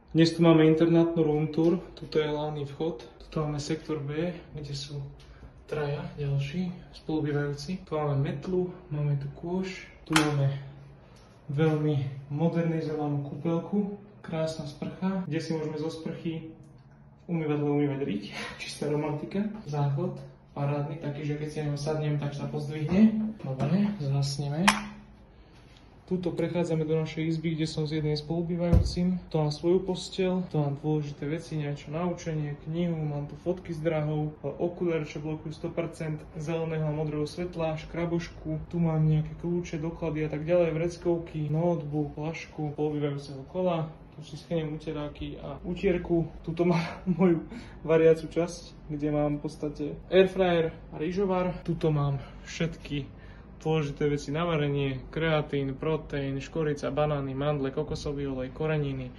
Dnes tu máme internátnu room tour, tuto je hlavný vchod, tuto máme sektor B, kde sú traja ďalší spolubývajúci. Tu máme metlu, máme tu kôš, tu máme veľmi modernizovanú kúpeľku, krásna sprcha, kde si môžeme zo sprchy umývadlo umývať riť, čistá romantika. Záchod, parádny, taký, že keď si na ňom sadnem, tak sa pozdvihne. Dobre, zhasneme. Tuto prechádzame do našej izby, kde som s jedným spolubývajúcim. Tu mám svoju posteľ, tu mám dôležité veci, niečo na učenie, knihu, mám tu fotky s drahou, okuliare, čo blokujú 100% zeleného a modrého svetla, škrabošku, tu mám nejaké kľúče, doklady a tak ďalej, vreckovky, notebook, flašku, spolubývajúceho kola. Tu si scheniem uteráky a utierku. Tuto mám moju variacu časť, kde mám v podstate airfryer a rýžovar. Tuto mám všetky dôležité veci na varenie, kreatín, proteín, škorica, banány, mandle, kokosový olej, koreniny,